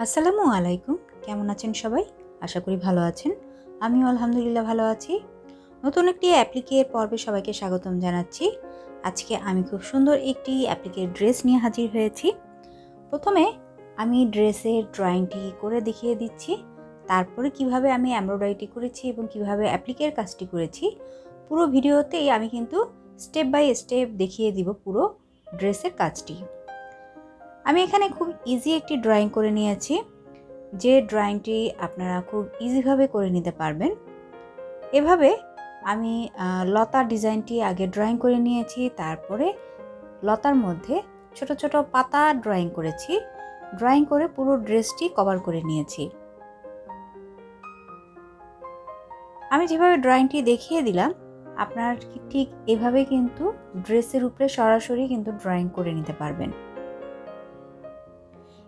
আসসালামু আলাইকুম। কেমন আছেন সবাই? আশা করি ভালো আছেন। আমিও আলহামদুলিল্লাহ ভালো আছি। নতুন একটি অ্যাপ্লিকের পর্বে সবাইকে স্বাগতম জানাচ্ছি। আজকে আমি খুব সুন্দর একটি অ্যাপ্লিকের ড্রেস নিয়ে হাজির হয়েছি। প্রথমে আমি ড্রেসের ড্রয়িংটি করে দেখিয়ে দিচ্ছি। তারপরে কিভাবে আমি এমব্রয়ডারিটি করেছি এবং কিভাবে অ্যাপ্লিকের কাজটি করেছি, পুরো ভিডিওতেই আমি কিন্তু স্টেপ বাই স্টেপ দেখিয়ে দিব পুরো ড্রেসের কাজটি। আমি এখানে খুব ইজি একটি ড্রয়িং করে নিয়েছি, যে ড্রয়িংটি আপনারা খুব ইজিভাবে করে নিতে পারবেন। এভাবে আমি লতার ডিজাইনটি আগে ড্রয়িং করে নিয়েছি, তারপরে লতার মধ্যে ছোট ছোট পাতা ড্রয়িং করেছি। ড্রয়িং করে পুরো ড্রেসটি কভার করে নিয়েছি। আমি যেভাবে ড্রয়িংটি দেখিয়ে দিলাম, আপনারা ঠিক এভাবে কিন্তু ড্রেসের উপরে সরাসরি কিন্তু ড্রয়িং করে নিতে পারবেন।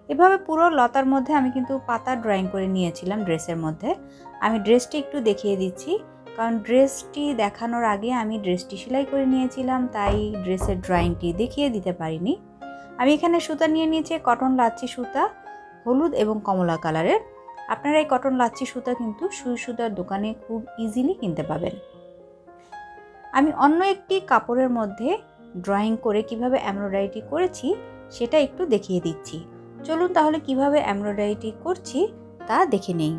এভাবে পুরো লতার মধ্যে আমি কিন্তু পাতা ড্রয়িং করে নিয়েছিলাম ড্রেসের মধ্যে। আমি ড্রেসটি একটু দেখিয়ে দিচ্ছি, কারণ ড্রেসটি দেখানোর আগে আমি ড্রেসটি সেলাই করে নিয়েছিলাম, তাই ড্রেসের ড্রয়িংটি দেখিয়ে দিতে পারিনি। আমি এখানে সুতা নিয়ে নিয়েছি কটন লাচ্ছি সুতা, হলুদ এবং কমলা কালারের। আপনারা এই কটন লাচ্ছি সুতা কিন্তু সুই সুতার দোকানে খুব ইজিলি কিনতে পাবেন। আমি অন্য একটি কাপড়ের মধ্যে ড্রয়িং করে কিভাবে এমব্রয়ডারিটি করেছি সেটা একটু দেখিয়ে দিচ্ছি। চলুন তাহলে কিভাবে এমব্রয়ডারিটি করছি তা দেখে নেই।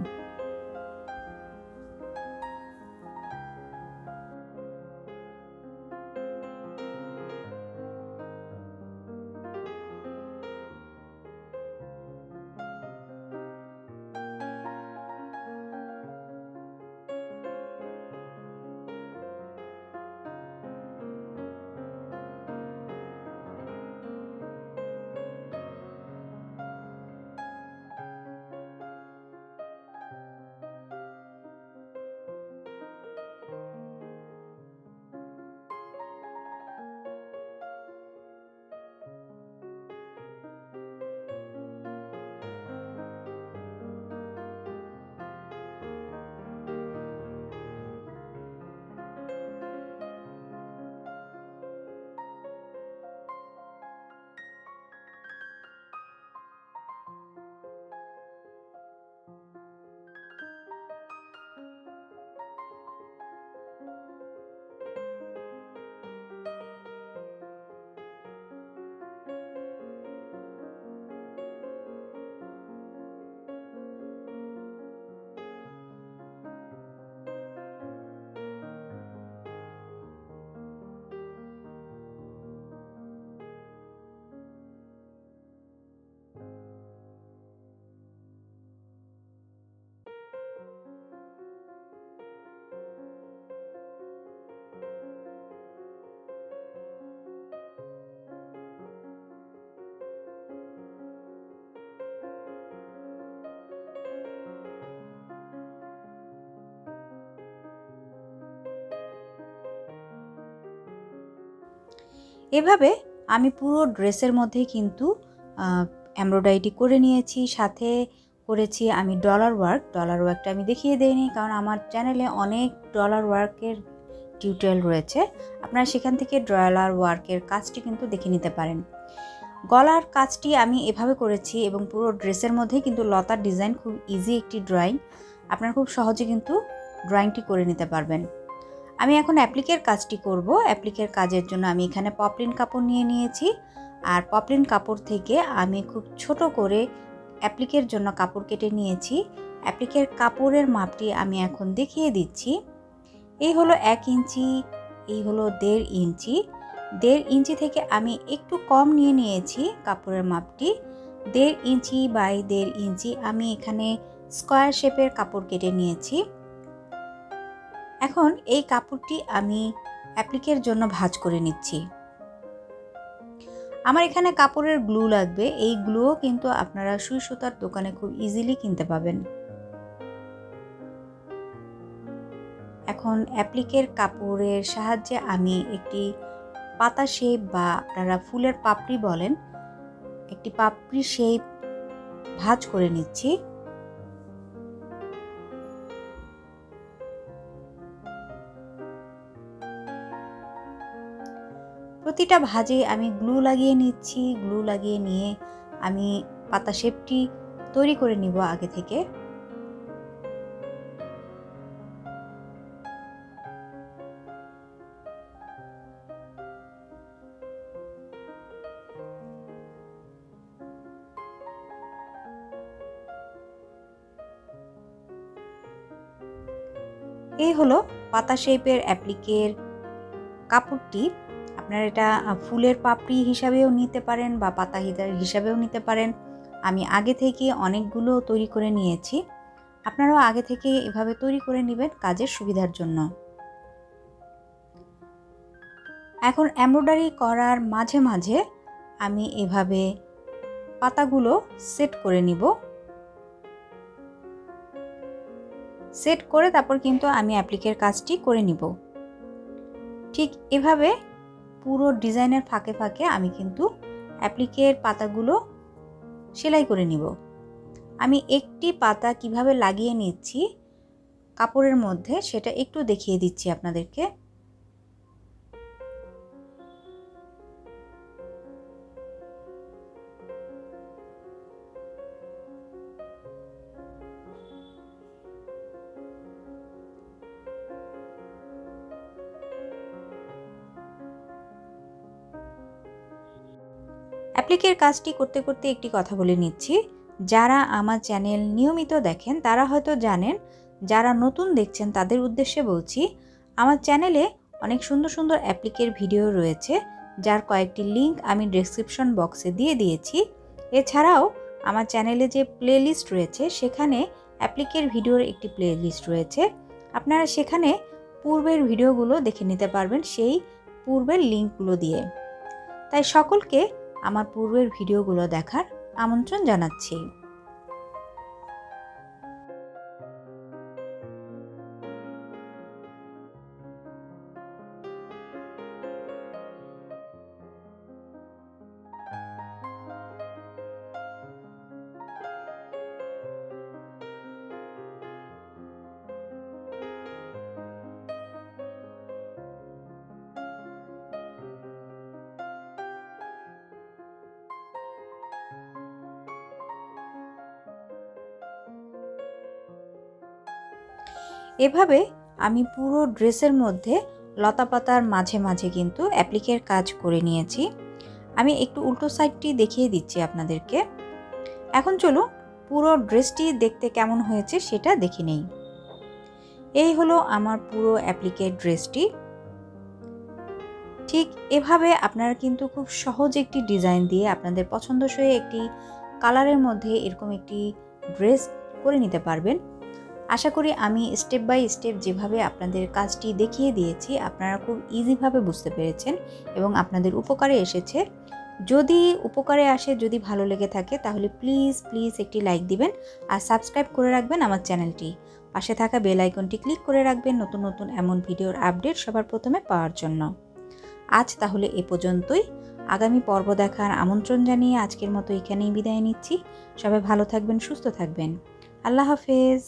এভাবে আমি পুরো ড্রেসের মধ্যে কিন্তু এমব্রয়ডারিটি করে নিয়েছি। সাথে করেছি আমি ডলার ওয়ার্কটা আমি দেখিয়ে দেইনি, কারণ আমার চ্যানেলে অনেক ডলার ওয়ার্কের টিউটোরিয়াল রয়েছে। আপনারা সেখান থেকে ডলার ওয়ার্কের কাজটি কিন্তু দেখে নিতে পারেন। গলার কাজটি আমি এভাবে করেছি এবং পুরো ড্রেসের মধ্যে কিন্তু লতার ডিজাইন খুব ইজি একটি ড্রয়িং। আপনারা খুব সহজে কিন্তু ড্রয়িংটি করে নিতে পারবেন। আমি এখন অ্যাপ্লিকের কাজটি করব। অ্যাপ্লিকের কাজের জন্য আমি এখানে পপলিন কাপড় নিয়ে নিয়েছি, আর পপলিন কাপড় থেকে আমি খুব ছোট করে অ্যাপ্লিকের জন্য কাপড় কেটে নিয়েছি। অ্যাপ্লিকের কাপড়ের মাপটি আমি এখন দেখিয়ে দিচ্ছি। এই হলো 1 ইঞ্চি, এই হলো 1.5 ইঞ্চি। 1.5 ইঞ্চি থেকে আমি একটু কম নিয়ে নিয়েছি কাপড়ের মাপটি। 1.5 ইঞ্চি বাই 1.5 ইঞ্চি আমি এখানে স্কোয়ার শেপের কাপড় কেটে নিয়েছি। এখন এই কাপড়টি আমি অ্যাপ্লিকের জন্য ভাঁজ করে নিচ্ছি। আমার এখানে কাপড়ের গ্লু লাগবে। এই গ্লুও কিন্তু আপনারা সুই সুতার দোকানে খুব ইজিলি কিনতে পাবেন। এখন অ্যাপ্লিকের কাপড়ের সাহায্যে আমি একটি পাতা শেপ বা আপনারা ফুলের পাপড়ি বলেন, একটি পাপড়ি শেপ ভাঁজ করে নিচ্ছি। প্রতিটা ভাঁজে আমি গ্লু লাগিয়ে নিচ্ছি। গ্লু লাগিয়ে নিয়ে আমি পাতা শেপটি তৈরি করে নিব আগে থেকে। এই হলো পাতা শেপের অ্যাপ্লিকের কাপড়টি। আপনারা এটা ফুলের পাপড়ি হিসাবেও নিতে পারেন বা পাতা হিসাবেও নিতে পারেন। আমি আগে থেকে অনেকগুলো তৈরি করে নিয়েছি, আপনারাও আগে থেকে এভাবে তৈরি করে নেবেন কাজের সুবিধার জন্য। এখন এমব্রয়ডারি করার মাঝে মাঝে আমি এভাবে পাতাগুলো সেট করে নিব। সেট করে তারপর কিন্তু আমি অ্যাপ্লিকের কাজটি করে নিব। ঠিক এভাবে পুরো ডিজাইনের ফাঁকে ফাঁকে আমি কিন্তু অ্যাপ্লিকের পাতাগুলো সেলাই করে নিব। আমি একটি পাতা কিভাবে লাগিয়ে নিচ্ছি কাপড়ের মধ্যে সেটা একটু দেখিয়ে দিচ্ছি আপনাদেরকে। অ্যাপ্লিকের কাজটি করতে করতে একটি কথা বলে নিচ্ছি, যারা আমার চ্যানেল নিয়মিত দেখেন তারা হয়তো জানেন, যারা নতুন দেখছেন তাদের উদ্দেশ্যে বলছি, আমার চ্যানেলে অনেক সুন্দর সুন্দর অ্যাপ্লিকের ভিডিও রয়েছে, যার কয়েকটি লিংক আমি ডেসক্রিপশন বক্সে দিয়ে দিয়েছি। এছাড়াও আমার চ্যানেলে যে প্লেলিস্ট রয়েছে সেখানে অ্যাপ্লিকের ভিডিওর একটি প্লেলিস্ট রয়েছে, আপনারা সেখানে পূর্বের ভিডিওগুলো দেখে নিতে পারবেন সেই পূর্বের লিঙ্কগুলো দিয়ে। তাই সকলকে আমার পূর্বের ভিডিওগুলো দেখার আমন্ত্রণ জানাচ্ছি। এভাবে আমি পুরো ড্রেসের মধ্যে লতা পাতার মাঝে মাঝে কিন্তু অ্যাপ্লিকের কাজ করে নিয়েছি। আমি একটু উল্টো সাইডটি দেখিয়ে দিচ্ছি আপনাদেরকে। এখন চলো পুরো ড্রেসটি দেখতে কেমন হয়েছে সেটা দেখে নেই। এই হলো আমার পুরো অ্যাপ্লিকের ড্রেসটি। ঠিক এভাবে আপনারা কিন্তু খুব সহজ একটি ডিজাইন দিয়ে আপনাদের পছন্দসই একটি কালারের মধ্যে এরকম একটি ড্রেস করে নিতে পারবেন। আশা করি আমি স্টেপ বাই স্টেপ যেভাবে আপনাদের কাজটি দেখিয়ে দিয়েছি আপনারা খুব ইজিভাবে বুঝতে পেরেছেন এবং আপনাদের উপকারে এসেছে। যদি উপকারে আসে, যদি ভালো লেগে থাকে তাহলে প্লিজ প্লিজ একটি লাইক দিবেন আর সাবস্ক্রাইব করে রাখবেন আমার চ্যানেলটি। পাশে থাকা বেল আইকনটি ক্লিক করে রাখবেন নতুন নতুন এমন ভিডিওর আপডেট সবার প্রথমে পাওয়ার জন্য। আজ তাহলে এ পর্যন্তই। আগামী পর্ব দেখার আমন্ত্রণ জানিয়ে আজকের মতো এখানেই বিদায় নিচ্ছি। সবাই ভালো থাকবেন, সুস্থ থাকবেন। আল্লাহ হাফেজ।